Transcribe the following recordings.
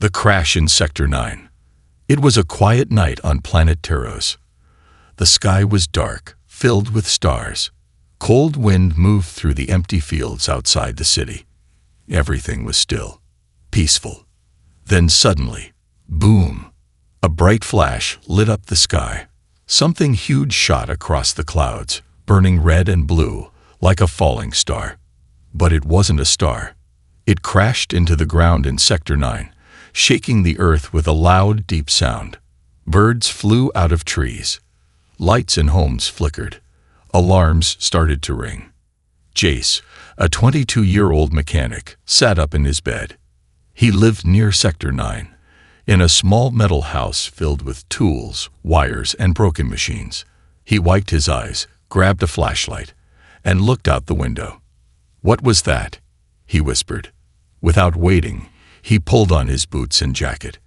The crash in Sector 9. It was a quiet night on planet Taros. The sky was dark, filled with stars. Cold wind moved through the empty fields outside the city. Everything was still, peaceful. Then suddenly, boom! A bright flash lit up the sky. Something huge shot across the clouds, burning red and blue, like a falling star. But it wasn't a star. It crashed into the ground in Sector 9, shaking the earth with a loud, deep sound. Birds flew out of trees. Lights in homes flickered. Alarms started to ring. Jace, a 22-year-old mechanic, sat up in his bed. He lived near Sector 9, in a small metal house filled with tools, wires, and broken machines. He wiped his eyes, grabbed a flashlight, and looked out the window. "What was that?" he whispered. Without waiting, he pulled on his boots and jacket.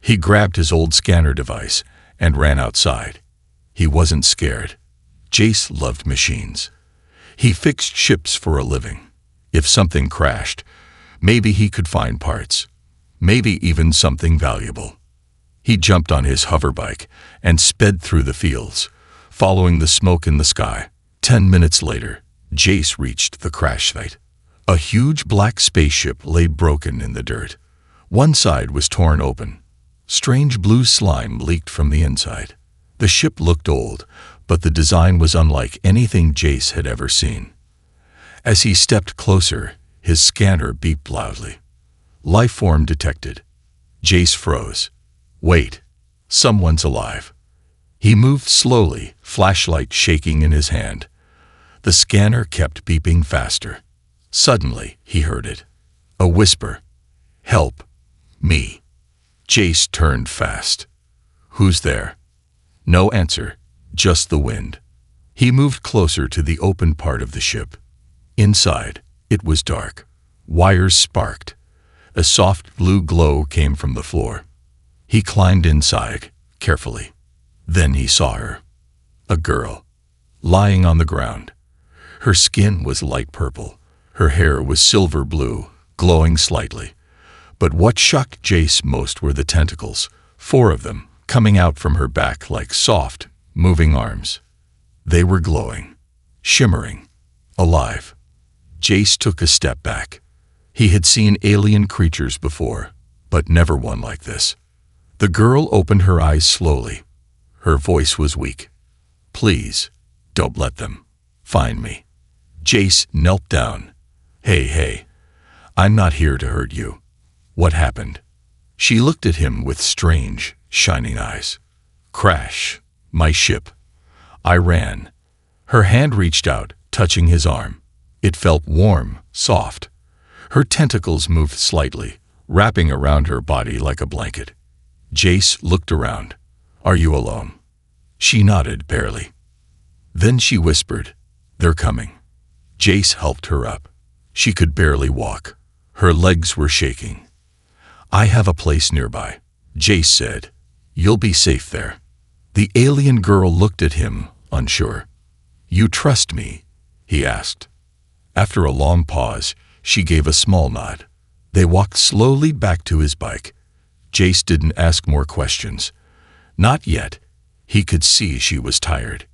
He grabbed his old scanner device and ran outside. He wasn't scared. Jace loved machines. He fixed ships for a living. If something crashed, maybe he could find parts. Maybe even something valuable. He jumped on his hoverbike and sped through the fields, following the smoke in the sky. 10 minutes later, Jace reached the crash site. A huge black spaceship lay broken in the dirt. One side was torn open. Strange blue slime leaked from the inside. The ship looked old, but the design was unlike anything Jace had ever seen. As he stepped closer, his scanner beeped loudly. Life form detected. Jace froze. Wait, someone's alive. He moved slowly, flashlight shaking in his hand. The scanner kept beeping faster. Suddenly, he heard it. A whisper. Help. Me. Jace turned fast. Who's there? No answer, just the wind. He moved closer to the open part of the ship. Inside, it was dark. Wires sparked. A soft blue glow came from the floor. He climbed inside, carefully. Then he saw her. A girl, lying on the ground. Her skin was light purple. Her hair was silver blue, glowing slightly. But what shocked Jace most were the tentacles, 4 of them, coming out from her back like soft, moving arms. They were glowing, shimmering, alive. Jace took a step back. He had seen alien creatures before, but never one like this. The girl opened her eyes slowly. Her voice was weak. Please, don't let them find me. Jace knelt down. Hey, I'm not here to hurt you. What happened? She looked at him with strange, shining eyes. Crash, my ship. I ran. Her hand reached out, touching his arm. It felt warm, soft. Her tentacles moved slightly, wrapping around her body like a blanket. Jace looked around. Are you alone? She nodded barely. Then she whispered, They're coming. Jace helped her up. She could barely walk. Her legs were shaking. I have a place nearby, Jace said. You'll be safe there. The alien girl looked at him, unsure. You trust me? He asked. After a long pause, she gave a small nod. They walked slowly back to his bike. Jace didn't ask more questions. Not yet. He could see she was tired.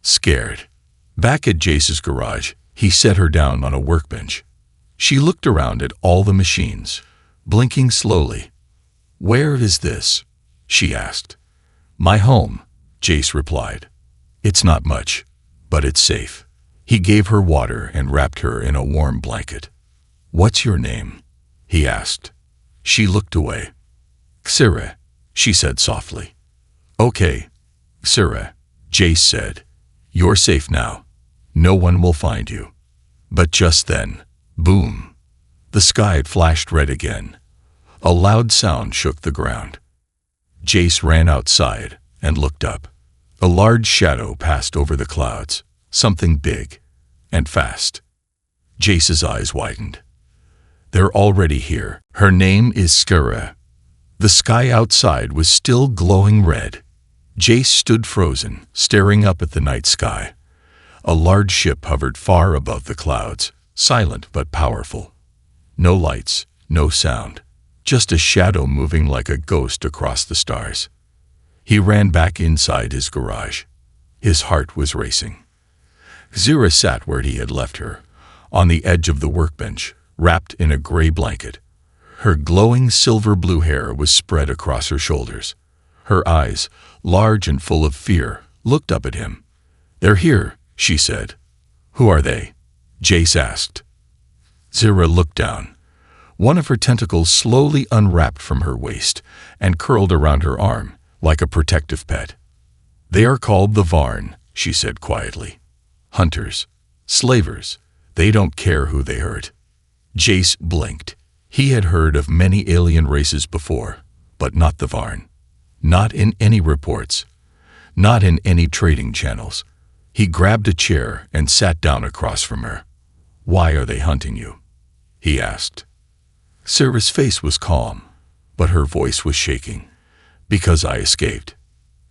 Scared. Back at Jace's garage, he set her down on a workbench. She looked around at all the machines, blinking slowly. Where is this? She asked. My home, Jace replied. It's not much, but it's safe. He gave her water and wrapped her in a warm blanket. What's your name? He asked. She looked away. Xira, she said softly. Okay, Xira, Jace said. You're safe now. No one will find you. But just then, boom. The sky had flashed red again. A loud sound shook the ground. Jace ran outside and looked up. A large shadow passed over the clouds, something big and fast. Jace's eyes widened. They're already here. Her name is Xira. The sky outside was still glowing red. Jace stood frozen, staring up at the night sky. A large ship hovered far above the clouds, silent but powerful. No lights, no sound, just a shadow moving like a ghost across the stars. He ran back inside his garage. His heart was racing. Zira sat where he had left her, on the edge of the workbench, wrapped in a gray blanket. Her glowing silver-blue hair was spread across her shoulders. Her eyes, large and full of fear, looked up at him. "They're here," she said. "Who are they?" Jace asked. Zira looked down. One of her tentacles slowly unwrapped from her waist and curled around her arm, like a protective pet. "They are called the Varn," she said quietly. "Hunters. Slavers. They don't care who they hurt." Jace blinked. He had heard of many alien races before, but not the Varn. Not in any reports. Not in any trading channels. He grabbed a chair and sat down across from her. "Why are they hunting you?" he asked. Zira's face was calm, but her voice was shaking. "Because I escaped."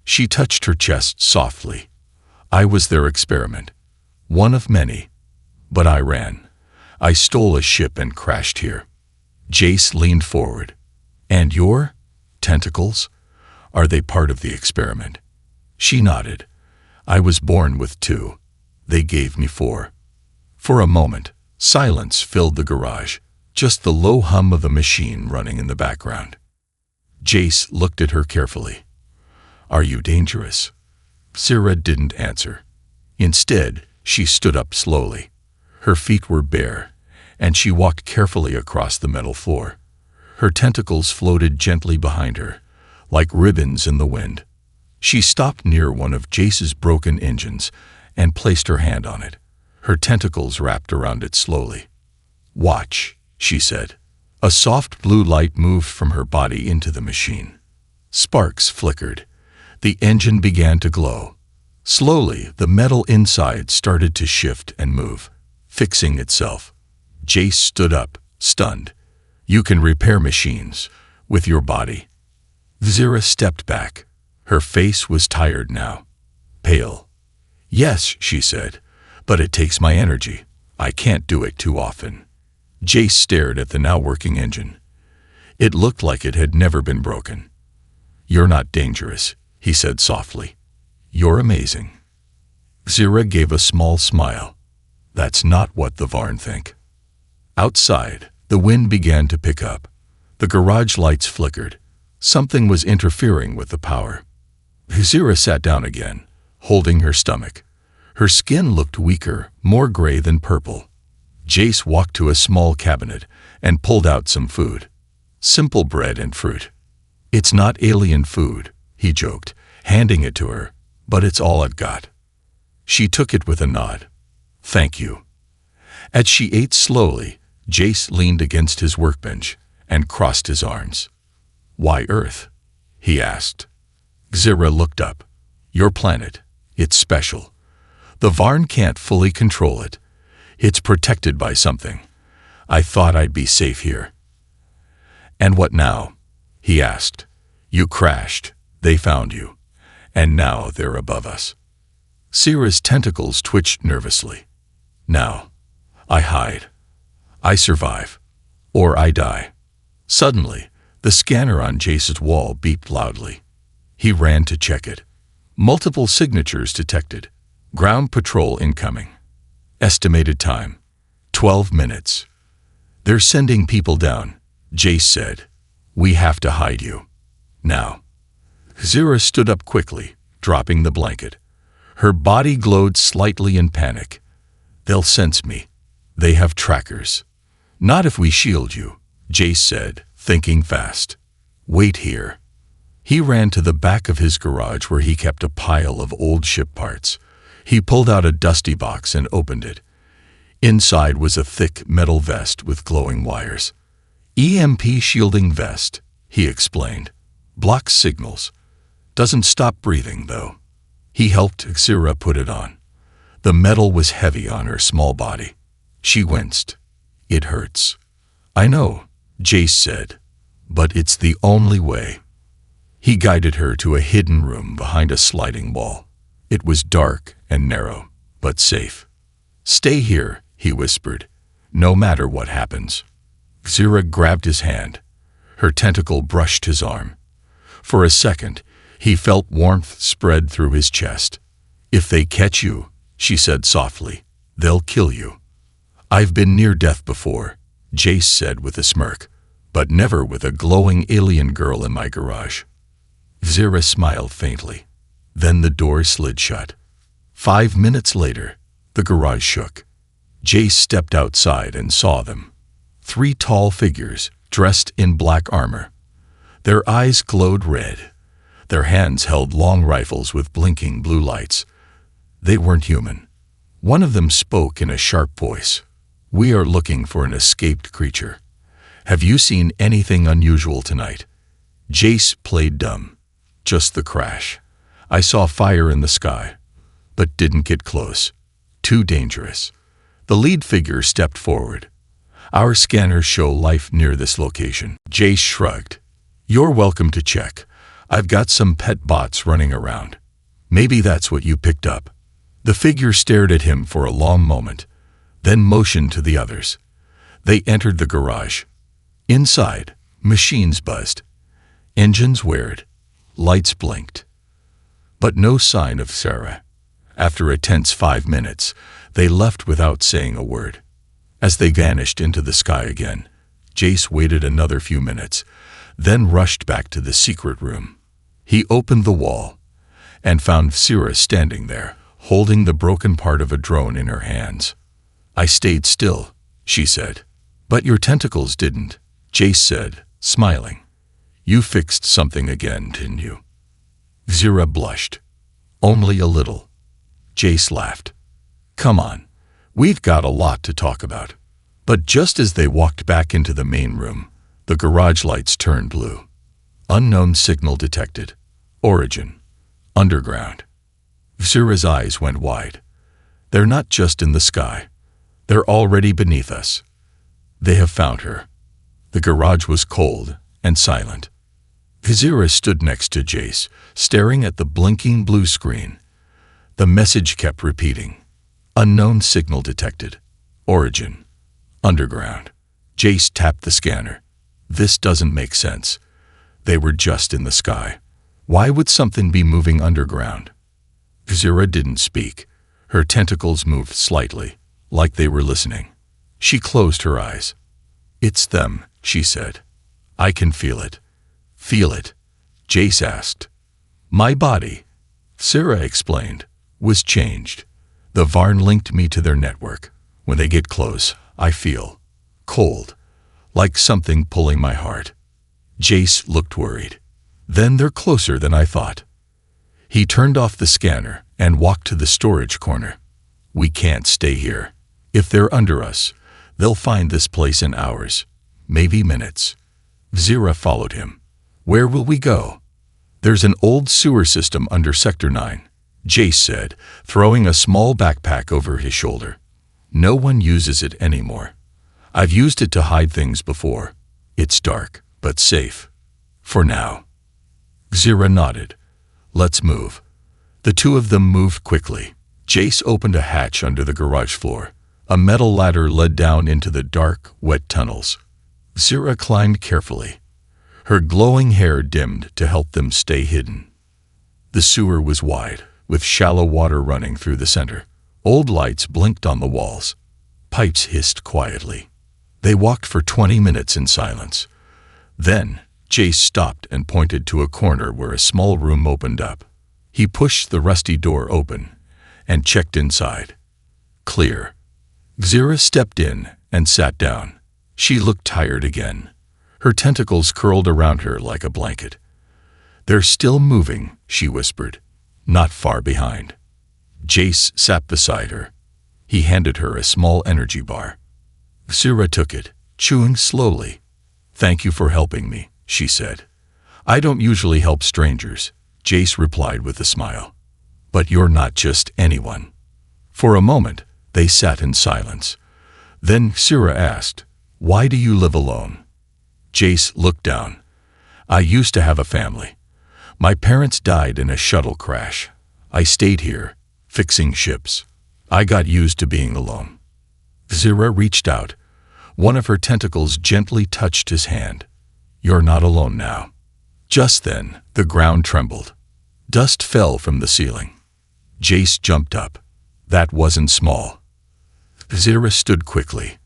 She touched her chest softly. "I was their experiment. One of many. But I ran. I stole a ship and crashed here." Jace leaned forward. "And your tentacles? Are they part of the experiment?" She nodded. "I was born with 2. They gave me 4. For a moment, silence filled the garage, just the low hum of the machine running in the background. Jace looked at her carefully. "Are you dangerous?" Zira didn't answer. Instead, she stood up slowly. Her feet were bare, and she walked carefully across the metal floor. Her tentacles floated gently behind her, like ribbons in the wind. She stopped near one of Jace's broken engines and placed her hand on it. Her tentacles wrapped around it slowly. "Watch," she said. A soft blue light moved from her body into the machine. Sparks flickered. The engine began to glow. Slowly, the metal inside started to shift and move, fixing itself. Jace stood up, stunned. "You can repair machines with your body." Zira stepped back. Her face was tired now, pale. "Yes," she said, "but it takes my energy. I can't do it too often." Jace stared at the now working engine. It looked like it had never been broken. "You're not dangerous," he said softly. "You're amazing." Zira gave a small smile. "That's not what the Varn think." Outside, the wind began to pick up. The garage lights flickered. Something was interfering with the power. Zira sat down again, holding her stomach. Her skin looked weaker, more gray than purple. Jace walked to a small cabinet and pulled out some food. Simple bread and fruit. "It's not alien food," he joked, handing it to her, "but it's all I've got." She took it with a nod. "Thank you." As she ate slowly, Jace leaned against his workbench and crossed his arms. "Why Earth?" he asked. Zira looked up. "Your planet. It's special. The Varn can't fully control it. It's protected by something. I thought I'd be safe here." "And what now?" he asked. "You crashed. They found you. And now they're above us." Zira's tentacles twitched nervously. "Now, I hide. I survive. Or I die." Suddenly, the scanner on Jace's wall beeped loudly. He ran to check it. Multiple signatures detected. Ground patrol incoming. Estimated time, 12 minutes. "They're sending people down," Jace said. "We have to hide you. Now." Zira stood up quickly, dropping the blanket. Her body glowed slightly in panic. "They'll sense me. They have trackers." "Not if we shield you," Jace said, thinking fast. "Wait here." He ran to the back of his garage where he kept a pile of old ship parts. He pulled out a dusty box and opened it. Inside was a thick metal vest with glowing wires. "EMP shielding vest," he explained. "Blocks signals. Doesn't stop breathing, though." He helped Zira put it on. The metal was heavy on her small body. She winced. "It hurts." "I know," Jace said, "but it's the only way." He guided her to a hidden room behind a sliding wall. It was dark and narrow, but safe. "Stay here," he whispered, "no matter what happens." Zira grabbed his hand. Her tentacle brushed his arm. For a second, he felt warmth spread through his chest. "If they catch you," she said softly, "they'll kill you." "I've been near death before," Jace said with a smirk, "but never with a glowing alien girl in my garage." Zira smiled faintly. Then the door slid shut. 5 minutes later, the garage shook. Jace stepped outside and saw them. 3 tall figures, dressed in black armor. Their eyes glowed red. Their hands held long rifles with blinking blue lights. They weren't human. One of them spoke in a sharp voice. "We are looking for an escaped creature. Have you seen anything unusual tonight?" Jace played dumb. "Just the crash. I saw fire in the sky, but didn't get close. Too dangerous." The lead figure stepped forward. "Our scanners show life near this location." Jace shrugged. "You're welcome to check. I've got some pet bots running around. Maybe that's what you picked up." The figure stared at him for a long moment, then motioned to the others. They entered the garage. Inside, machines buzzed. Engines whirred. Lights blinked. But no sign of Sarah. After a tense 5 minutes, they left without saying a word. As they vanished into the sky again, Jace waited another few minutes, then rushed back to the secret room. He opened the wall and found Sarah standing there, holding the broken part of a drone in her hands. "I stayed still," she said. "But your tentacles didn't," Jace said, smiling. "You fixed something again, didn't you?" Zira blushed. "Only a little." Jace laughed. "Come on, we've got a lot to talk about." But just as they walked back into the main room, the garage lights turned blue. Unknown signal detected. Origin. Underground. Zira's eyes went wide. "They're not just in the sky. They're already beneath us." They have found her. The garage was cold and silent. Zira stood next to Jace, staring at the blinking blue screen. The message kept repeating. Unknown signal detected. Origin. Underground. Jace tapped the scanner. "This doesn't make sense. They were just in the sky. Why would something be moving underground?" Zira didn't speak. Her tentacles moved slightly, like they were listening. She closed her eyes. "It's them," she said. "I can feel it." "Feel it?" Jace asked. "My body," Zira explained, "was changed. The Varn linked me to their network. When they get close, I feel cold, like something pulling my heart." Jace looked worried. "Then they're closer than I thought." He turned off the scanner and walked to the storage corner. "We can't stay here. If they're under us, they'll find this place in hours, maybe minutes." Zira followed him. "Where will we go?" "There's an old sewer system under Sector 9, Jace said, throwing a small backpack over his shoulder. "No one uses it anymore. I've used it to hide things before. It's dark, but safe. For now." Zira nodded. "Let's move." The two of them moved quickly. Jace opened a hatch under the garage floor. A metal ladder led down into the dark, wet tunnels. Zira climbed carefully. Her glowing hair dimmed to help them stay hidden. The sewer was wide, with shallow water running through the center. Old lights blinked on the walls. Pipes hissed quietly. They walked for 20 minutes in silence. Then, Jace stopped and pointed to a corner where a small room opened up. He pushed the rusty door open and checked inside. Clear. Zira stepped in and sat down. She looked tired again. Her tentacles curled around her like a blanket. "They're still moving," she whispered. "Not far behind." Jace sat beside her. He handed her a small energy bar. Zira took it, chewing slowly. "Thank you for helping me," she said. "I don't usually help strangers," Jace replied with a smile. "But you're not just anyone." For a moment, they sat in silence. Then Zira asked, "Why do you live alone?" Jace looked down. "I used to have a family. My parents died in a shuttle crash. I stayed here, fixing ships. I got used to being alone." Zira reached out. One of her tentacles gently touched his hand. You're not alone now." Just then, the ground trembled. Dust fell from the ceiling. Jace jumped up. That wasn't small. Zira stood quickly.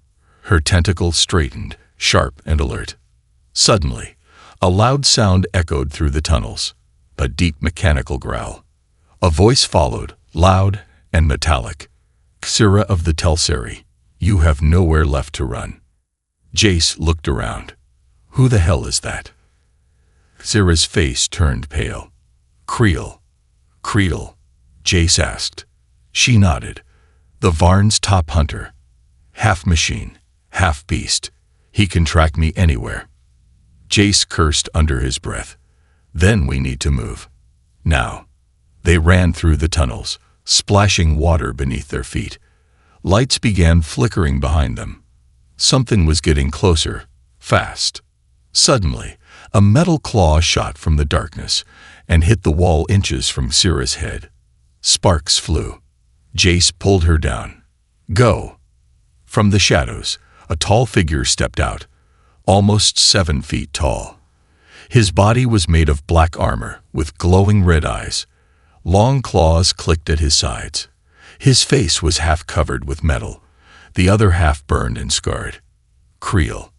Her tentacles straightened, sharp and alert. Suddenly, a loud sound echoed through the tunnels, a deep mechanical growl. A voice followed, loud and metallic. "Xira of the Telseri, you have nowhere left to run." Jace looked around. Who the hell is that? Xira's face turned pale. "Creel." "Creel?" Jace asked. She nodded. "The Varn's top hunter. Half machine, half beast. He can track me anywhere." Jace cursed under his breath. "Then we need to move. Now." They ran through the tunnels, splashing water beneath their feet. Lights began flickering behind them. Something was getting closer, fast. Suddenly, a metal claw shot from the darkness and hit the wall inches from Xira's head. Sparks flew. Jace pulled her down. "Go." From the shadows, a tall figure stepped out, almost 7 feet tall. His body was made of black armor with glowing red eyes. Long claws clicked at his sides. His face was half covered with metal, the other half burned and scarred. "Creel,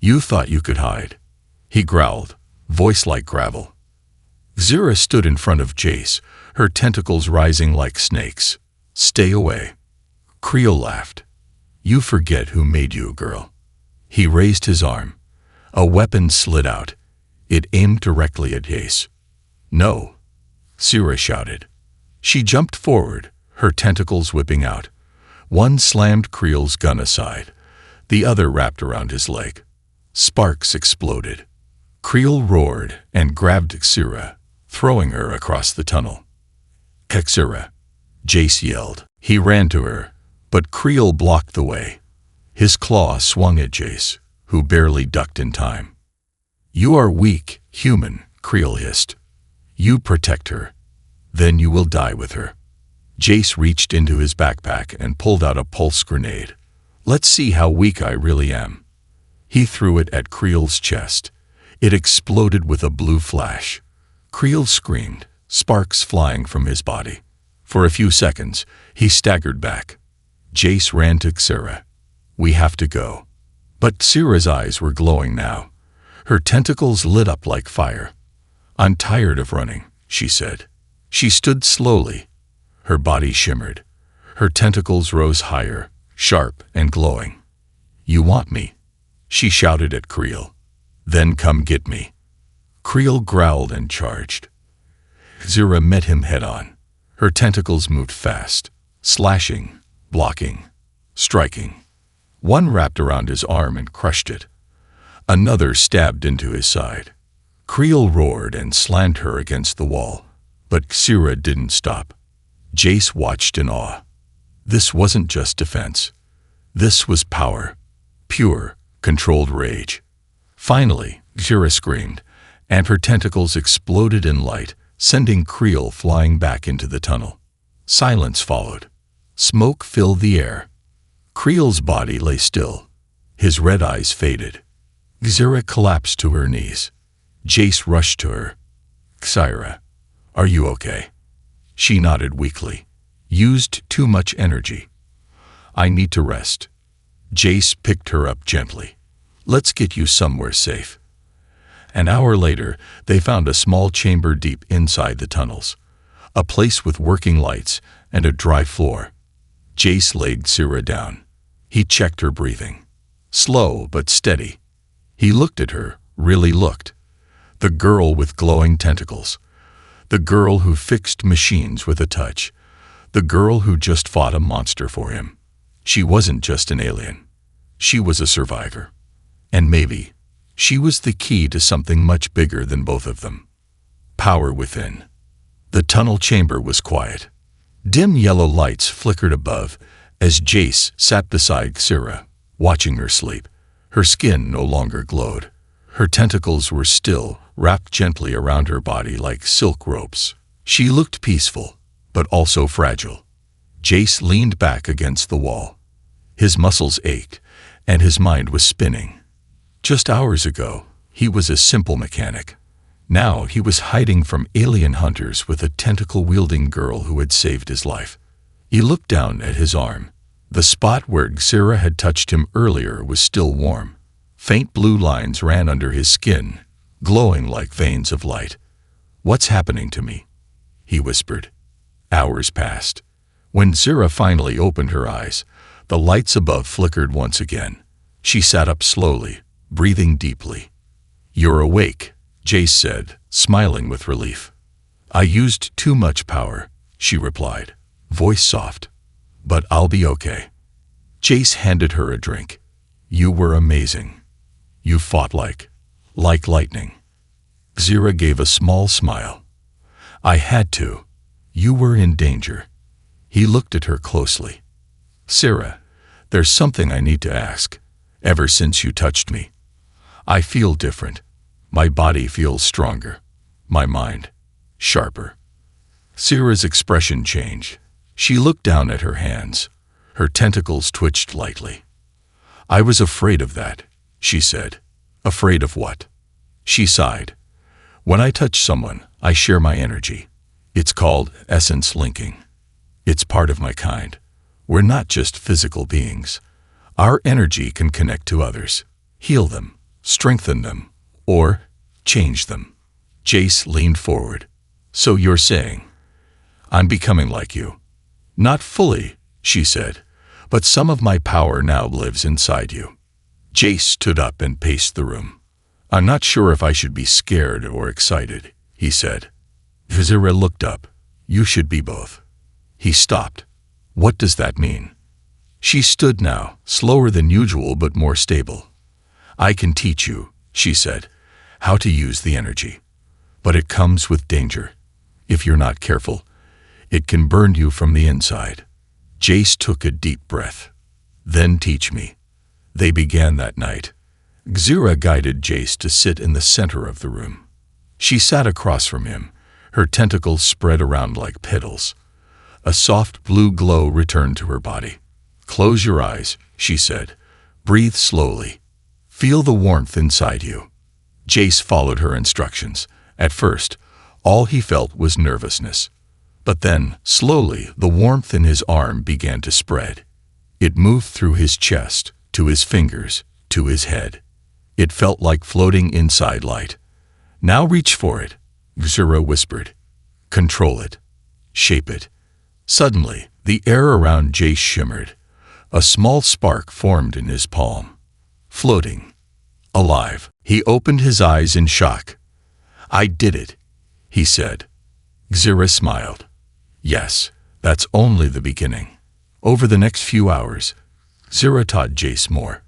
you thought you could hide," he growled, voice like gravel. Xira stood in front of Jace, her tentacles rising like snakes. "Stay away." Creel laughed. "You forget who made you, girl." He raised his arm. A weapon slid out. It aimed directly at Jace. "No," Xira shouted. She jumped forward, her tentacles whipping out. One slammed Creel's gun aside. The other wrapped around his leg. Sparks exploded. Creel roared and grabbed Xira, throwing her across the tunnel. "Xira!" Jace yelled. He ran to her, but Creel blocked the way. His claw swung at Jace, who barely ducked in time. "You are weak, human," Creel hissed. "You protect her. Then you will die with her." Jace reached into his backpack and pulled out a pulse grenade. "Let's see how weak I really am." He threw it at Creel's chest. It exploded with a blue flash. Creel screamed, sparks flying from his body. For a few seconds, he staggered back. Jace ran to Xira. "We have to go." But Xira's eyes were glowing now. Her tentacles lit up like fire. "I'm tired of running," she said. She stood slowly. Her body shimmered. Her tentacles rose higher, sharp and glowing. "You want me?" she shouted at Creel. "Then come get me." Creel growled and charged. Xira met him head-on. Her tentacles moved fast, slashing, blocking, striking. One wrapped around his arm and crushed it. Another stabbed into his side. Creel roared and slammed her against the wall. But Xira didn't stop. Jace watched in awe. This wasn't just defense. This was power. Pure, controlled rage. Finally, Xira screamed, and her tentacles exploded in light, sending Creel flying back into the tunnel. Silence followed. Smoke filled the air. Creel's body lay still. His red eyes faded. Xira collapsed to her knees. Jace rushed to her. "Xira, are you okay?" She nodded weakly. "Used too much energy. I need to rest." Jace picked her up gently. "Let's get you somewhere safe." An hour later, they found a small chamber deep inside the tunnels, a place with working lights and a dry floor. Jace laid Xira down. He checked her breathing. Slow but steady. He looked at her, really looked. The girl with glowing tentacles. The girl who fixed machines with a touch. The girl who just fought a monster for him. She wasn't just an alien. She was a survivor. And maybe she was the key to something much bigger than both of them. Power within. The tunnel chamber was quiet. Dim yellow lights flickered above as Jace sat beside Xira, watching her sleep. Her skin no longer glowed. Her tentacles were still, wrapped gently around her body like silk ropes. She looked peaceful, but also fragile. Jace leaned back against the wall. His muscles ached, and his mind was spinning. Just hours ago, He was a simple mechanic. Now he was hiding from alien hunters with a tentacle-wielding girl who had saved his life. He looked down at his arm. The spot where Xira had touched him earlier was still warm. Faint blue lines ran under his skin, glowing like veins of light. "What's happening to me?" he whispered. Hours passed. When Xira finally opened her eyes, the lights above flickered once again. She sat up slowly, breathing deeply. "You're awake," Jace said, smiling with relief. "I used too much power," she replied, voice soft. "But I'll be okay." Jace handed her a drink. "You were amazing. You fought like lightning." Xira gave a small smile. "I had to. You were in danger." He looked at her closely. "Xira, there's something I need to ask. Ever since you touched me, I feel different. My body feels stronger. My mind, sharper." Xira's expression changed. She looked down at her hands. Her tentacles twitched lightly. "I was afraid of that," she said. "Afraid of what?" She sighed. "When I touch someone, I share my energy. It's called essence linking. It's part of my kind. We're not just physical beings. Our energy can connect to others, heal them, strengthen them, or change them." Jace leaned forward. "So you're saying I'm becoming like you?" "Not fully," she said, "but some of my power now lives inside you." Jace stood up and paced the room. "I'm not sure if I should be scared or excited," he said. Xira looked up. "You should be both." He stopped. "What does that mean?" She stood now, slower than usual but more stable. "I can teach you," she said, "how to use the energy. But it comes with danger. If you're not careful, it can burn you from the inside." Jace took a deep breath. "Then teach me." They began that night. Xira guided Jace to sit in the center of the room. She sat across from him, her tentacles spread around like petals. A soft blue glow returned to her body. "Close your eyes," she said. "Breathe slowly. Feel the warmth inside you." Jace followed her instructions. At first, all he felt was nervousness. But then, slowly, the warmth in his arm began to spread. It moved through his chest, to his fingers, to his head. It felt like floating inside light. "Now reach for it," Xira whispered. "Control it. Shape it." Suddenly, the air around Jace shimmered. A small spark formed in his palm. Floating. Alive. He opened his eyes in shock. "I did it," he said. Xira smiled. "Yes, that's only the beginning." Over the next few hours, Xira taught Jace more.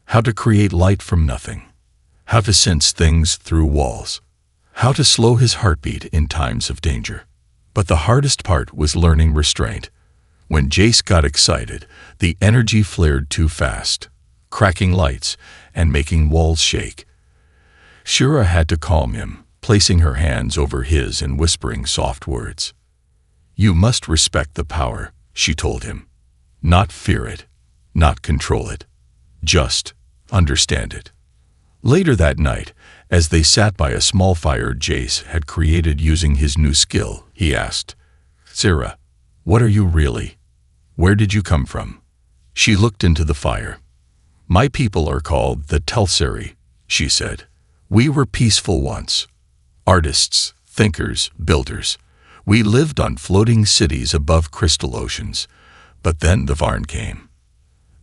How to create light from nothing. How to sense things through walls. How to slow his heartbeat in times of danger. But the hardest part was learning restraint. When Jace got excited, the energy flared too fast, cracking lights and making walls shake. Xira had to calm him, placing her hands over his and whispering soft words. "You must respect the power," she told him. "Not fear it, not control it. Just understand it." Later that night, as they sat by a small fire Jace had created using his new skill, he asked, "Xira, what are you really? Where did you come from?" She looked into the fire. "My people are called the Telseri," she said. "We were peaceful once. Artists, thinkers, builders. We lived on floating cities above crystal oceans. But then the Varn came.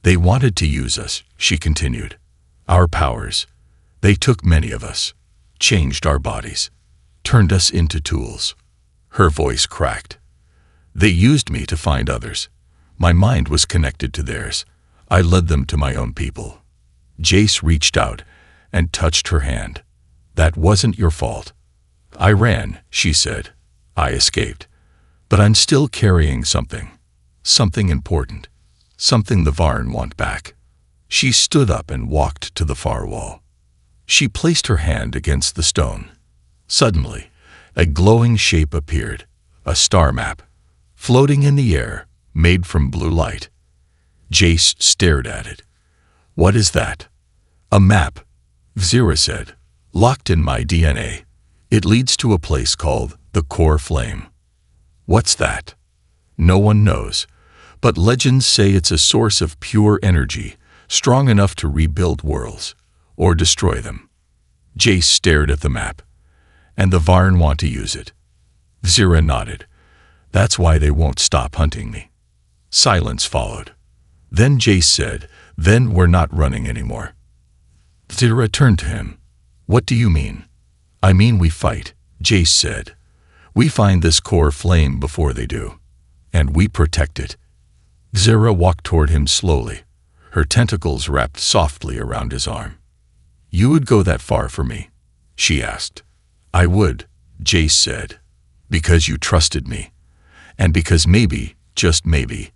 They wanted to use us," she continued. "Our powers. They took many of us, changed our bodies, turned us into tools." Her voice cracked. "They used me to find others. My mind was connected to theirs. I led them to my own people." Jace reached out and touched her hand. "That wasn't your fault." "I ran," she said. "I escaped. But I'm still carrying something. Something important. Something the Varn want back." She stood up and walked to the far wall. She placed her hand against the stone. Suddenly, a glowing shape appeared, a star map, floating in the air, made from blue light. Jace stared at it. "What is that?" "A map," Xira said. Locked in my DNA. It leads to a place called the core flame. What's that? No one knows, but legends say it's a source of pure energy, strong enough to rebuild worlds, or destroy them. Jace stared at the map. And the Varn want to use it. Zira nodded. That's why they won't stop hunting me. Silence followed. Then Jace said, then we're not running anymore. Zira turned to him. What do you mean? I mean we fight, Jace said. We find this core flame before they do. And we protect it. Zira walked toward him slowly, her tentacles wrapped softly around his arm. You would go that far for me? She asked. I would, Jace said. Because you trusted me. And because maybe, just maybe,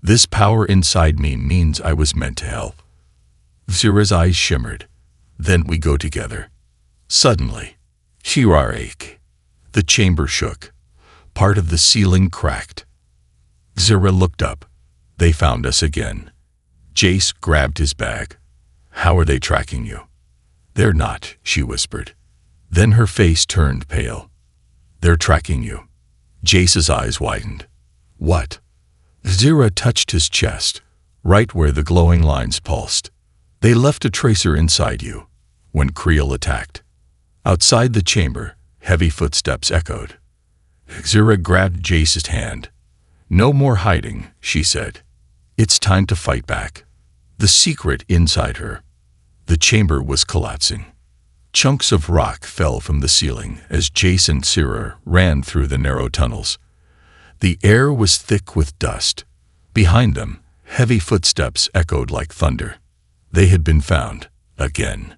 this power inside me means I was meant to help. Zira's eyes shimmered. Then we go together. Suddenly, Shirarake. The chamber shook. Part of the ceiling cracked. Zira looked up. They found us again. Jace grabbed his bag. How are they tracking you? They're not, she whispered. Then her face turned pale. They're tracking you. Jace's eyes widened. What? Zira touched his chest, right where the glowing lines pulsed. They left a tracer inside you, when Creel attacked. Outside the chamber, heavy footsteps echoed. Zira grabbed Jace's hand. No more hiding, she said. It's time to fight back. The secret inside her. The chamber was collapsing. Chunks of rock fell from the ceiling as Jace and Zira ran through the narrow tunnels. The air was thick with dust. Behind them, heavy footsteps echoed like thunder. They had been found, again.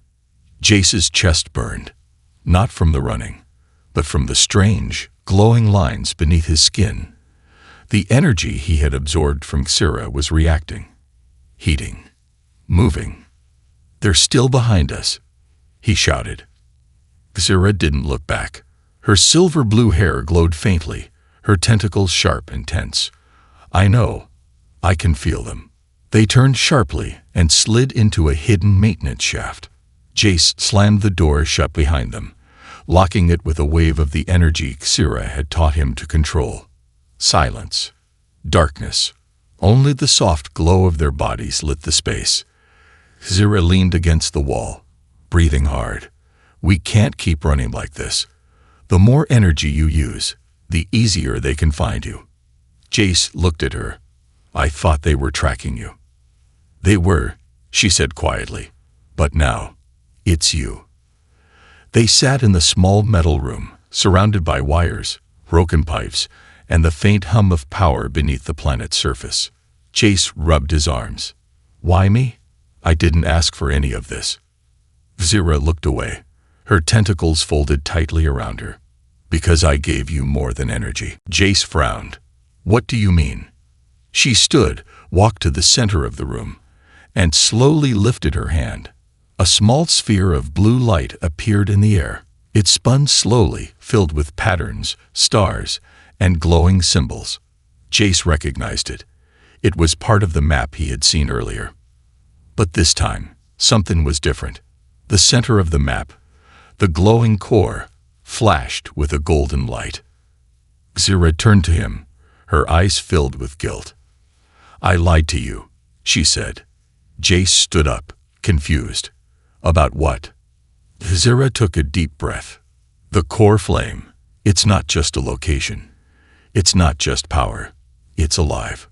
Jace's chest burned, not from the running, but from the strange, glowing lines beneath his skin. The energy he had absorbed from Zira was reacting, heating, moving. They're still behind us, he shouted. Zira didn't look back. Her silver blue hair glowed faintly, her tentacles sharp and tense. I know. I can feel them. They turned sharply and slid into a hidden maintenance shaft. Jace slammed the door shut behind them, locking it with a wave of the energy Zira had taught him to control. Silence. Darkness. Only the soft glow of their bodies lit the space. Zira leaned against the wall, breathing hard. We can't keep running like this. The more energy you use, the easier they can find you. Jace looked at her. I thought they were tracking you. They were, she said quietly. But now, it's you. They sat in the small metal room, surrounded by wires, broken pipes, and the faint hum of power beneath the planet's surface. Jace rubbed his arms. Why me? I didn't ask for any of this. Zira looked away, her tentacles folded tightly around her. Because I gave you more than energy. Jace frowned. What do you mean? She stood, walked to the center of the room, and slowly lifted her hand. A small sphere of blue light appeared in the air. It spun slowly, filled with patterns, stars, and glowing symbols. Jace recognized it. It was part of the map he had seen earlier. But this time, something was different. The center of the map, the glowing core, flashed with a golden light. Zira turned to him, her eyes filled with guilt. I lied to you, she said. Jace stood up, confused. About what? Zira took a deep breath. The core flame. It's not just a location. It's not just power. It's alive.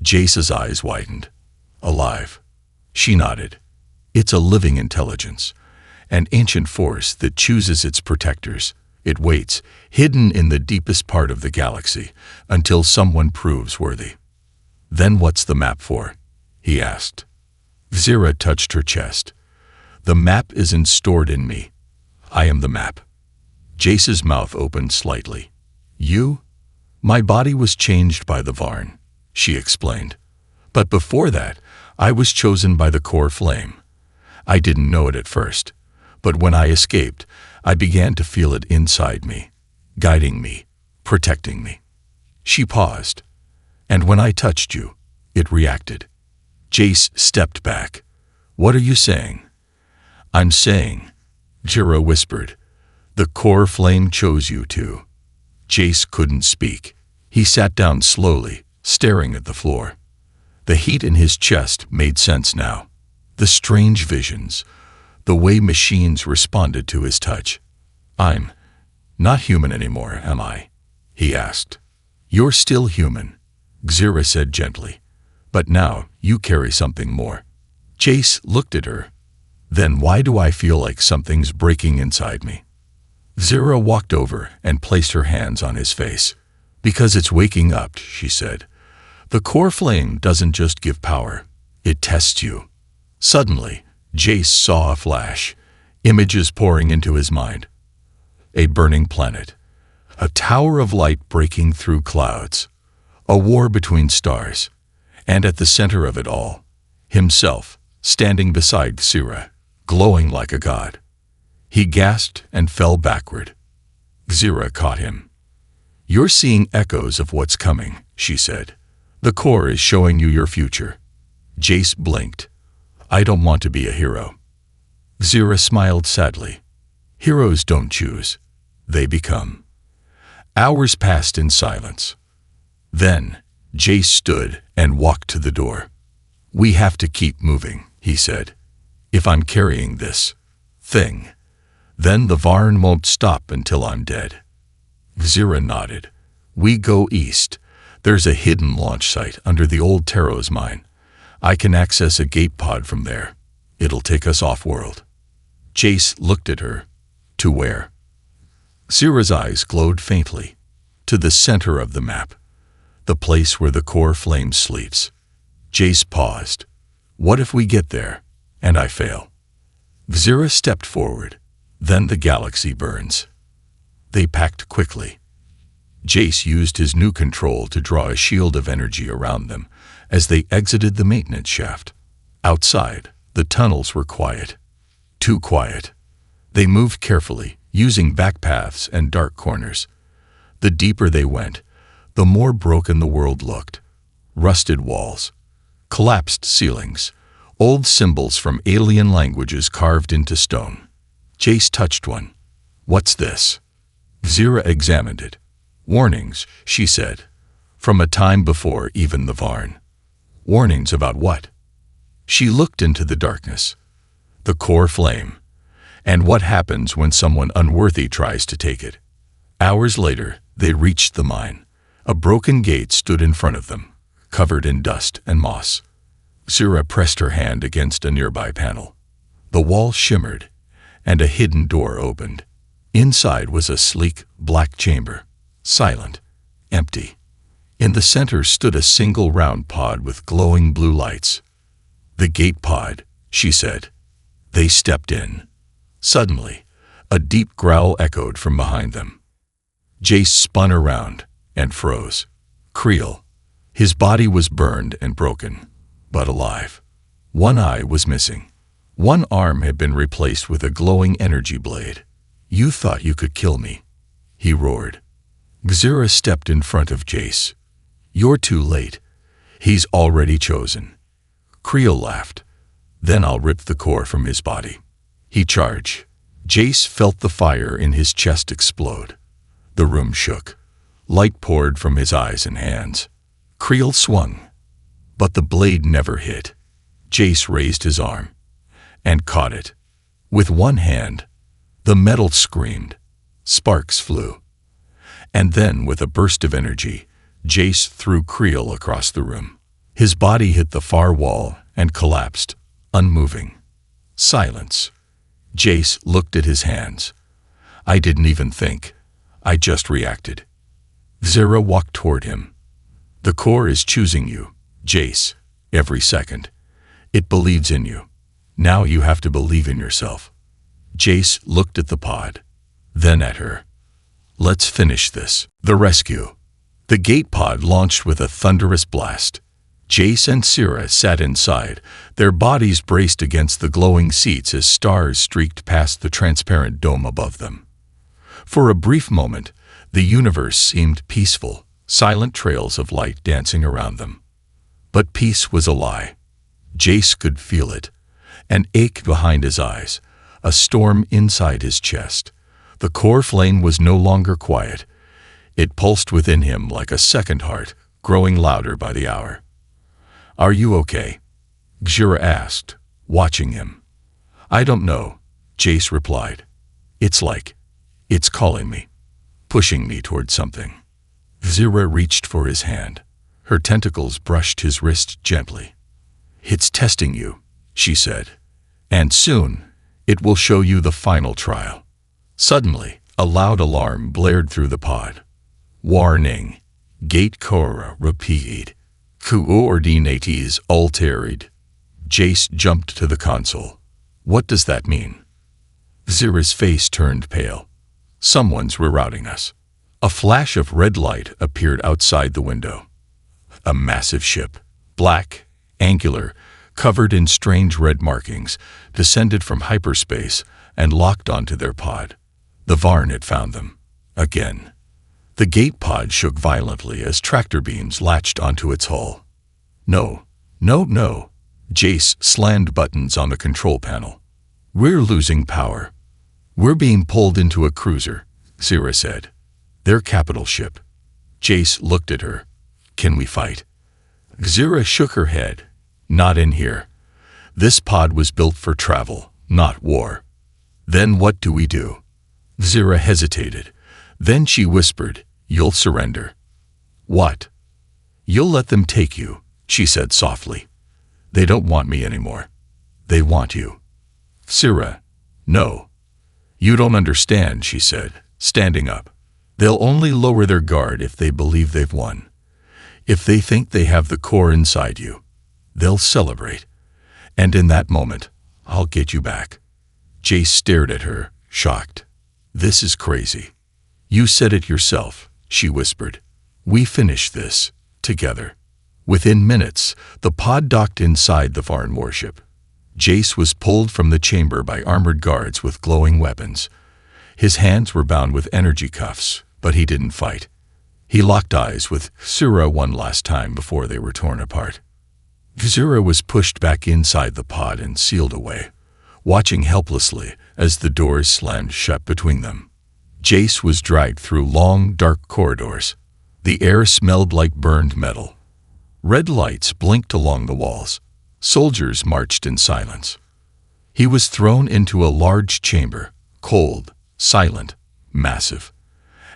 Jace's eyes widened. Alive. She nodded. It's a living intelligence, an ancient force that chooses its protectors. It waits, hidden in the deepest part of the galaxy, until someone proves worthy. Then what's the map for? He asked. Zira touched her chest. The map isn't stored in me. I am the map. Jace's mouth opened slightly. You? My body was changed by the Varn, she explained. But before that, I was chosen by the core flame. I didn't know it at first, but when I escaped, I began to feel it inside me, guiding me, protecting me. She paused, and when I touched you, it reacted. Jace stepped back. What are you saying? I'm saying, Jira whispered. The core flame chose you too. Jace couldn't speak. He sat down slowly, staring at the floor. The heat in his chest made sense now. The strange visions, the way machines responded to his touch. I'm not human anymore, am I? He asked. You're still human, Xira said gently. But now you carry something more. Jace looked at her. Then why do I feel like something's breaking inside me? Xira walked over and placed her hands on his face. Because it's waking up, she said. The core flame doesn't just give power, it tests you. Suddenly, Jace saw a flash, images pouring into his mind. A burning planet, a tower of light breaking through clouds, a war between stars, and at the center of it all, himself, standing beside Xira, glowing like a god. He gasped and fell backward. Xira caught him. You're seeing echoes of what's coming, she said. The core is showing you your future. Jace blinked. I don't want to be a hero. Xira smiled sadly. Heroes don't choose. They become. Hours passed in silence. Then, Jace stood and walked to the door. We have to keep moving, he said. If I'm carrying this thing, then the Varn won't stop until I'm dead. Xira nodded. We go east. There's a hidden launch site under the old Taros mine. I can access a gate pod from there. It'll take us off-world. Jace looked at her. To where? Xira's eyes glowed faintly. To the center of the map. The place where the core flame sleeps. Jace paused. What if we get there, and I fail? Xira stepped forward. Then the galaxy burns. They packed quickly. Jace used his new control to draw a shield of energy around them as they exited the maintenance shaft. Outside, the tunnels were quiet. Too quiet. They moved carefully, using back paths and dark corners. The deeper they went, the more broken the world looked. Rusted walls, collapsed ceilings, old symbols from alien languages carved into stone. Jace touched one. What's this? Xira examined it. Warnings, she said. From a time before even the Varn. Warnings about what? She looked into the darkness. The core flame. And what happens when someone unworthy tries to take it. Hours later, they reached the mine. A broken gate stood in front of them, covered in dust and moss. Xira pressed her hand against a nearby panel. The wall shimmered, and a hidden door opened. Inside was a sleek, black chamber, silent, empty. In the center stood a single round pod with glowing blue lights. The gate pod, she said. They stepped in. Suddenly, a deep growl echoed from behind them. Jace spun around and froze. Creel. His body was burned and broken, but alive. One eye was missing. One arm had been replaced with a glowing energy blade. You thought you could kill me, he roared. Xira stepped in front of Jace. You're too late. He's already chosen. Creel laughed. Then I'll rip the core from his body. He charged. Jace felt the fire in his chest explode. The room shook. Light poured from his eyes and hands. Creel swung, but the blade never hit. Jace raised his arm and caught it. With one hand, the metal screamed. Sparks flew. And then, with a burst of energy, Jace threw Creel across the room. His body hit the far wall and collapsed, unmoving. Silence. Jace looked at his hands. I didn't even think. I just reacted. Xira walked toward him. The core is choosing you, Jace, every second. It believes in you. Now you have to believe in yourself. Jace looked at the pod, then at her. Let's finish this. The rescue. The gate pod launched with a thunderous blast. Jace and Xira sat inside, their bodies braced against the glowing seats as stars streaked past the transparent dome above them. For a brief moment, the universe seemed peaceful, silent trails of light dancing around them. But peace was a lie. Jace could feel it, an ache behind his eyes, a storm inside his chest. The core flame was no longer quiet. It pulsed within him like a second heart, growing louder by the hour. "Are you okay?" Xura asked, watching him. "I don't know," Jace replied. It's calling me, pushing me toward something." Xura reached for his hand. Her tentacles brushed his wrist gently. "It's testing you," she said. "And soon, it will show you the final trial." Suddenly, a loud alarm blared through the pod. "Warning! Gate Cora repeat. Coordinates altered." Jace jumped to the console. "What does that mean?" Xura's face turned pale. "Someone's rerouting us." A flash of red light appeared outside the window. A massive ship, black, angular, covered in strange red markings, descended from hyperspace and locked onto their pod. The Varn had found them. Again. The gate pod shook violently as tractor beams latched onto its hull. No. Jace slammed buttons on the control panel. "We're losing power. We're being pulled into a cruiser," Xura said. "Their capital ship." Jace looked at her. "Can we fight?" Xura shook her head. "Not in here. This pod was built for travel, not war." "Then what do we do?" Xura hesitated. Then she whispered, "You'll surrender." "What?" "You'll let them take you," she said softly. "They don't want me anymore. They want you." "Xura, no." "You don't understand," she said, standing up. "They'll only lower their guard if they believe they've won. If they think they have the core inside you, they'll celebrate. And in that moment, I'll get you back." Jace stared at her, shocked. "This is crazy." "You said it yourself," she whispered. "We finish this, together." Within minutes, the pod docked inside the Varn warship. Jace was pulled from the chamber by armored guards with glowing weapons. His hands were bound with energy cuffs, but he didn't fight. He locked eyes with Xura one last time before they were torn apart. Xura was pushed back inside the pod and sealed away, watching helplessly as the doors slammed shut between them. Jace was dragged through long, dark corridors. The air smelled like burned metal. Red lights blinked along the walls. Soldiers marched in silence. He was thrown into a large chamber, cold, silent, massive.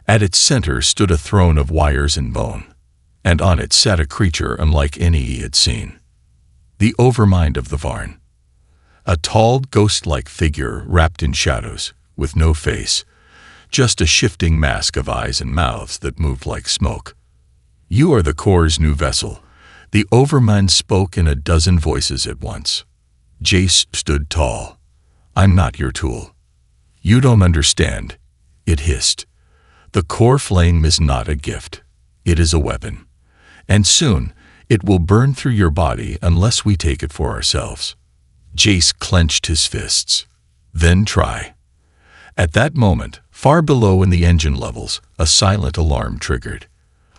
At its center stood a throne of wires and bone, and on it sat a creature unlike any he had seen. The overmind of the Varn. A tall, ghost-like figure wrapped in shadows, with no face, just a shifting mask of eyes and mouths that moved like smoke. "You are the core's new vessel." The overmind spoke in a dozen voices at once. Jace stood tall. "I'm not your tool." "You don't understand," it hissed. "The core flame is not a gift. It is a weapon. And soon, it will burn through your body unless we take it for ourselves." Jace clenched his fists. "Then try." At that moment, far below in the engine levels, a silent alarm triggered.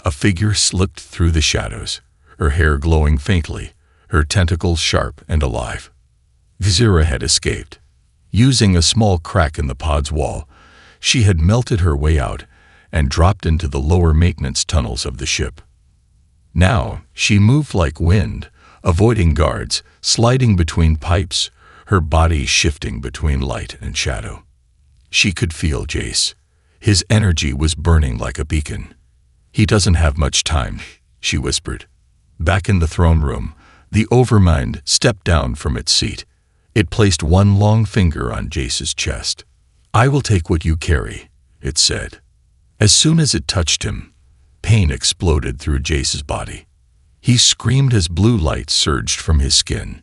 A figure slipped through the shadows, her hair glowing faintly, her tentacles sharp and alive. Xura had escaped. Using a small crack in the pod's wall, she had melted her way out and dropped into the lower maintenance tunnels of the ship. Now, she moved like wind, avoiding guards, sliding between pipes, her body shifting between light and shadow. She could feel Jace. His energy was burning like a beacon. "He doesn't have much time," she whispered. Back in the throne room, the overmind stepped down from its seat. It placed one long finger on Jace's chest. "I will take what you carry," it said. As soon as it touched him, pain exploded through Jace's body. He screamed as blue light surged from his skin,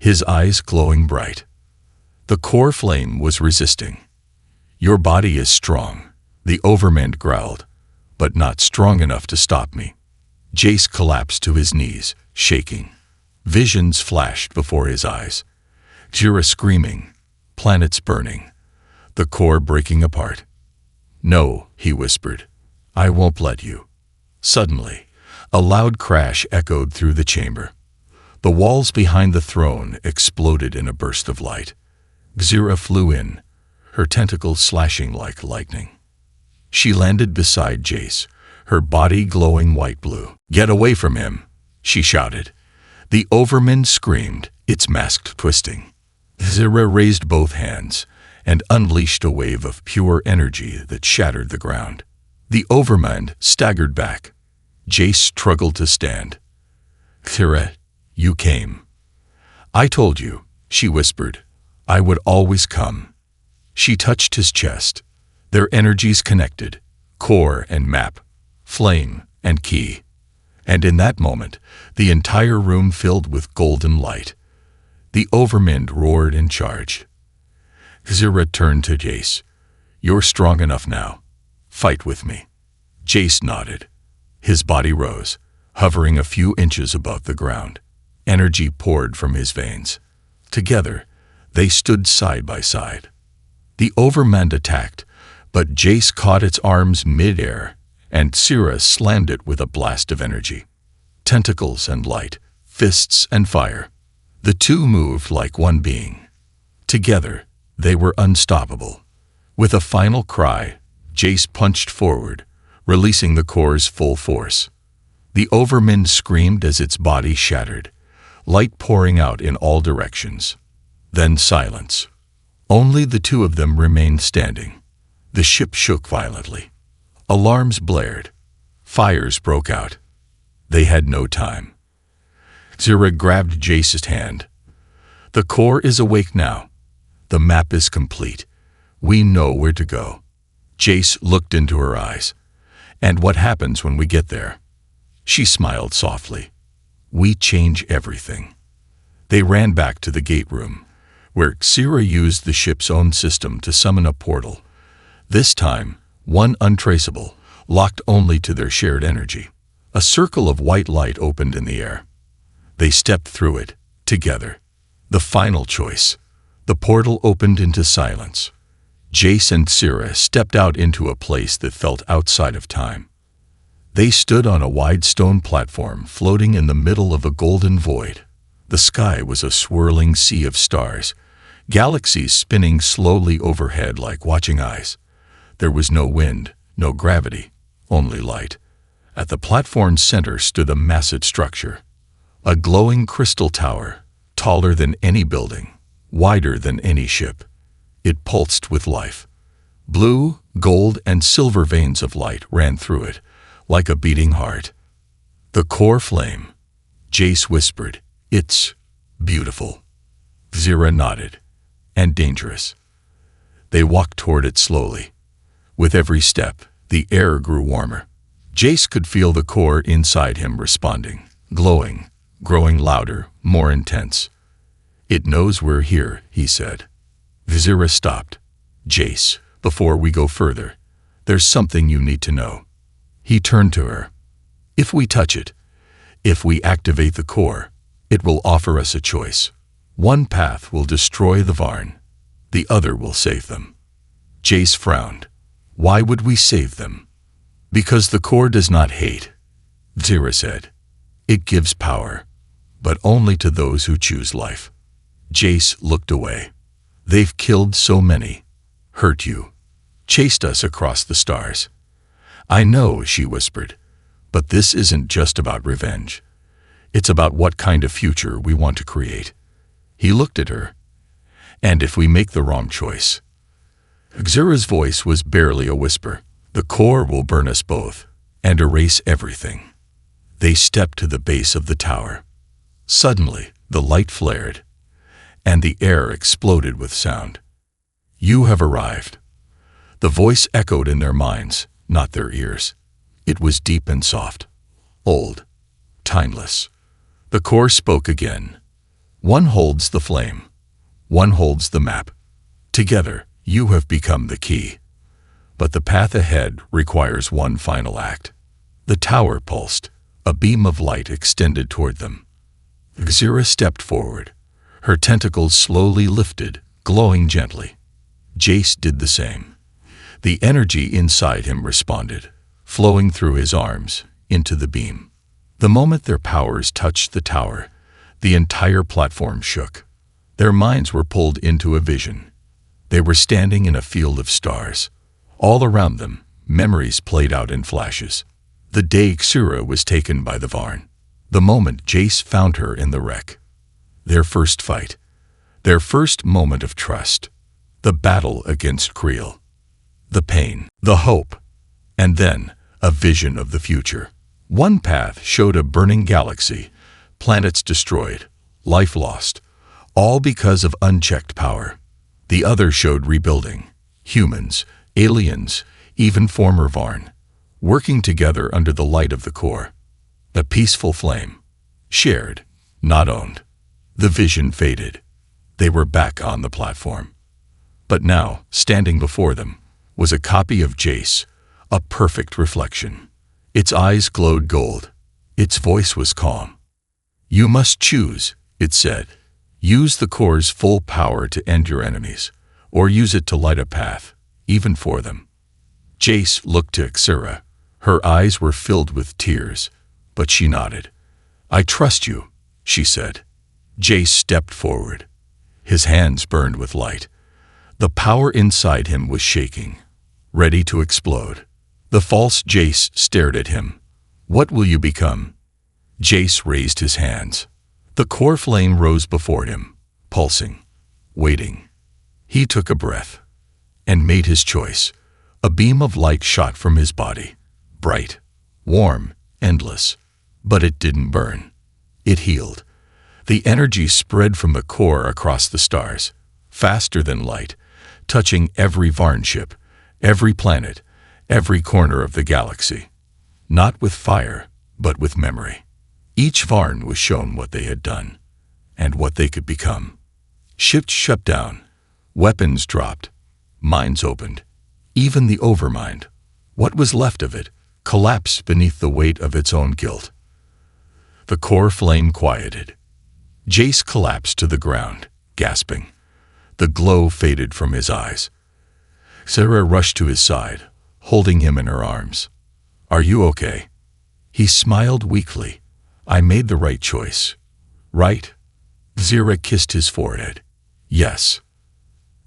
his eyes glowing bright. The core flame was resisting. "Your body is strong," the overmind growled, "but not strong enough to stop me." Jace collapsed to his knees, shaking. Visions flashed before his eyes. Xura screaming, planets burning, the core breaking apart. "No," he whispered, "I won't let you." Suddenly, a loud crash echoed through the chamber. The walls behind the throne exploded in a burst of light. Xira flew in, her tentacles slashing like lightning. She landed beside Jace, her body glowing white-blue. "Get away from him!" she shouted. The Overman screamed, its mask twisting. Xira raised both hands and unleashed a wave of pure energy that shattered the ground. The Overman staggered back. Jace struggled to stand. "Xira, you came." "I told you," she whispered. "I would always come." She touched his chest. Their energies connected, core and map, flame and key. And in that moment, the entire room filled with golden light. The Overmind roared in charge. Xira turned to Jace. "You're strong enough now. Fight with me." Jace nodded. His body rose, hovering a few inches above the ground. Energy poured from his veins. Together, they stood side by side. The Overmind attacked, but Jace caught its arms mid-air, and Xira slammed it with a blast of energy. Tentacles and light, fists and fire. The two moved like one being. Together, they were unstoppable. With a final cry, Jace punched forward, releasing the core's full force. The Overmind screamed as its body shattered, light pouring out in all directions. Then silence. Only the two of them remained standing. The ship shook violently. Alarms blared. Fires broke out. They had no time. Xira grabbed Jace's hand. "The core is awake now. The map is complete. We know where to go." Jace looked into her eyes. "And what happens when we get there?" She smiled softly. "We change everything." They ran back to the gate room, where Xira used the ship's own system to summon a portal. This time, one untraceable, locked only to their shared energy. A circle of white light opened in the air. They stepped through it, together. The final choice. The portal opened into silence. Jace and Xira stepped out into a place that felt outside of time. They stood on a wide stone platform floating in the middle of a golden void. The sky was a swirling sea of stars, galaxies spinning slowly overhead like watching eyes. There was no wind, no gravity, only light. At the platform's center stood a massive structure, a glowing crystal tower, taller than any building, wider than any ship. It pulsed with life. Blue, gold, and silver veins of light ran through it, like a beating heart. "The core flame," Jace whispered. "It's beautiful." Xira nodded. "And dangerous." They walked toward it slowly. With every step, the air grew warmer. Jace could feel the core inside him responding, glowing, growing louder, more intense. "It knows we're here," he said. Xira stopped. "Jace, before we go further, there's something you need to know." He turned to her. "If we touch it, if we activate the core, it will offer us a choice. One path will destroy the Varn, the other will save them." Jace frowned. "Why would we save them?" "Because the core does not hate," Xira said. "It gives power, but only to those who choose life." Jace looked away. "They've killed so many, hurt you, chased us across the stars." "I know," she whispered, "but this isn't just about revenge. It's about what kind of future we want to create." He looked at her. "And if we make the wrong choice?" Xira's voice was barely a whisper. "The core will burn us both and erase everything." They stepped to the base of the tower. Suddenly, the light flared, and the air exploded with sound. "You have arrived." The voice echoed in their minds, not their ears. It was deep and soft, old, timeless. The core spoke again. "One holds the flame. One holds the map. Together, you have become the key. But the path ahead requires one final act." The tower pulsed. A beam of light extended toward them. Xira stepped forward. Her tentacles slowly lifted, glowing gently. Jace did the same. The energy inside him responded, flowing through his arms, into the beam. The moment their powers touched the tower, the entire platform shook. Their minds were pulled into a vision. They were standing in a field of stars. All around them, memories played out in flashes. The day Xura was taken by the Varn. The moment Jace found her in the wreck. Their first fight. Their first moment of trust. The battle against Creel. The pain. The hope. And then, a vision of the future. One path showed a burning galaxy, planets destroyed, life lost, all because of unchecked power. The other showed rebuilding. Humans, aliens, even former Varn, working together under the light of the core. A peaceful flame. Shared, not owned. The vision faded. They were back on the platform. But now, standing before them, was a copy of Jace, a perfect reflection. Its eyes glowed gold. Its voice was calm. "You must choose," it said. "Use the core's full power to end your enemies, or use it to light a path, even for them." Jace looked to Xura. Her eyes were filled with tears, but she nodded. "I trust you," she said. Jace stepped forward. His hands burned with light. The power inside him was shaking, ready to explode. The false Jace stared at him. "What will you become?" Jace raised his hands. The core flame rose before him, pulsing, waiting. He took a breath and made his choice. A beam of light shot from his body, bright, warm, endless. But it didn't burn. It healed. The energy spread from the core across the stars, faster than light, touching every Varn ship, every planet, every corner of the galaxy. Not with fire, but with memory. Each Varn was shown what they had done, and what they could become. Ships shut down, weapons dropped, minds opened. Even the Overmind, what was left of it, collapsed beneath the weight of its own guilt. The core flame quieted. Jace collapsed to the ground, gasping. The glow faded from his eyes. Xura rushed to his side, holding him in her arms. "Are you okay?" He smiled weakly. "I made the right choice." "Right?" Xura kissed his forehead. "Yes."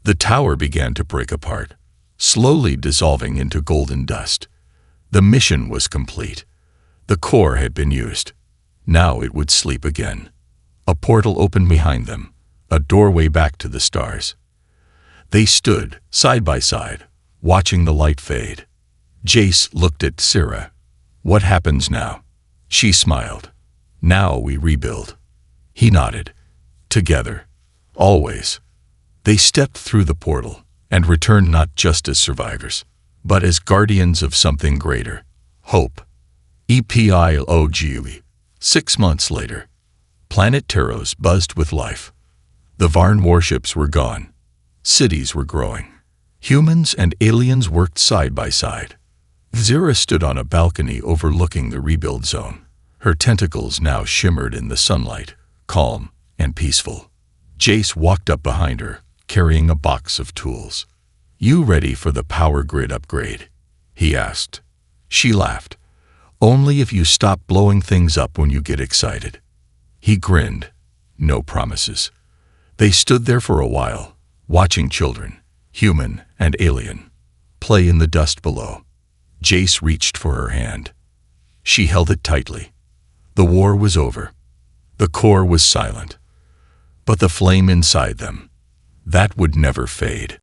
The tower began to break apart, slowly dissolving into golden dust. The mission was complete. The core had been used. Now it would sleep again. A portal opened behind them, a doorway back to the stars. They stood, side by side, watching the light fade. Jace looked at Xura. "What happens now?" She smiled. "Now we rebuild." He nodded. "Together. Always." They stepped through the portal and returned not just as survivors, but as guardians of something greater. Hope. Epilogue. 6 months later. Planet Taros buzzed with life. The Varn warships were gone. Cities were growing. Humans and aliens worked side by side. Xura stood on a balcony overlooking the rebuild zone. Her tentacles now shimmered in the sunlight, calm and peaceful. Jace walked up behind her, carrying a box of tools. "You ready for the power grid upgrade?" he asked. She laughed. "Only if you stop blowing things up when you get excited." He grinned. No promises. They stood there for a while, watching children, human and alien, play in the dust below. Jace reached for her hand. She held it tightly. The war was over. The core was silent. But the flame inside them, that would never fade.